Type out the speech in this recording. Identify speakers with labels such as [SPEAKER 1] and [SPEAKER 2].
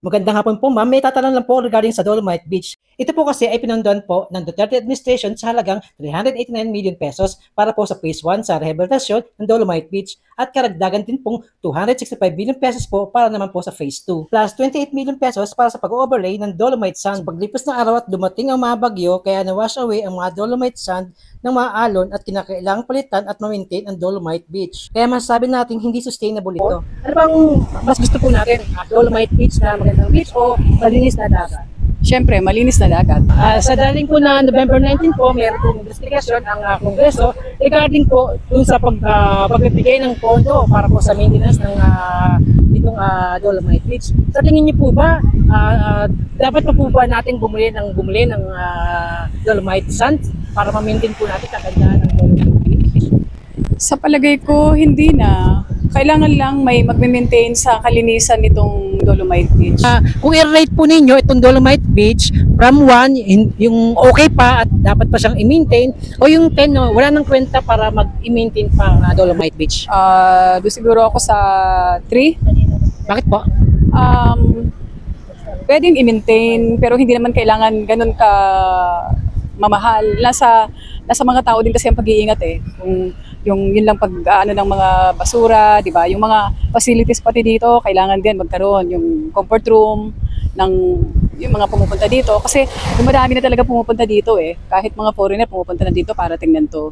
[SPEAKER 1] Magandang hapon po, ma'am. May tatanong lang po regarding sa Dolomite Beach. Ito po kasi ay pinondohan po ng Duterte administration sa halagang 389 million pesos para po sa phase 1 sa rehabilitasyon ng Dolomite Beach at karagdagan din pong 265 million pesos po para naman po sa phase 2 plus 28 million pesos para sa pag-overlay ng Dolomite Sand. Paglipas ng araw at dumating ang mga bagyo kaya na-wash away ang mga Dolomite Sand ng mga alon at kinakailangang palitan at ma-maintain ang Dolomite Beach. Kaya masasabi natin hindi sustainable ito. Ano bang mas gusto po natin? Dolomite Beach na magandang beach o malinis na dagat?
[SPEAKER 2] Siyempre, malinis na dagat.
[SPEAKER 1] Sa daling po na November 19 po, mayroon pong investigasyon ang Kongreso regarding po dun sa pagbibigay ng pondo para po sa maintenance ng itong Dolomite Beach. Sa tingin niyo po ba, dapat pa po ba natin bumili ng Dolomite Sand para ma-maintain po natin kagandahan ng Dolomite Beach?
[SPEAKER 2] Sa palagay ko, hindi na. Kailangan lang may magme-maintain sa kalinisan nitong Dolomite Beach.
[SPEAKER 1] Kung i-rate po ninyo itong Dolomite Beach from 1, yung okay pa at dapat pa siyang i-maintain, o yung 10, no, wala nang kwenta para mag-i-maintain pa ang Dolomite Beach?
[SPEAKER 2] Doon siguro ako sa 3.
[SPEAKER 1] Bakit po?
[SPEAKER 2] Pwedeng i-maintain, pero hindi naman kailangan ganun ka mamahal. Nasa mga tao din kasi ang pag-iingat eh. Yung yun lang pag ng mga basura, 'di ba? Yung mga facilities pati dito, kailangan din magkaroon yung comfort room ng yung mga pumupunta dito kasi marami na talaga pumupunta dito eh. Kahit mga foreigner pumupunta na dito para tingnan 'to.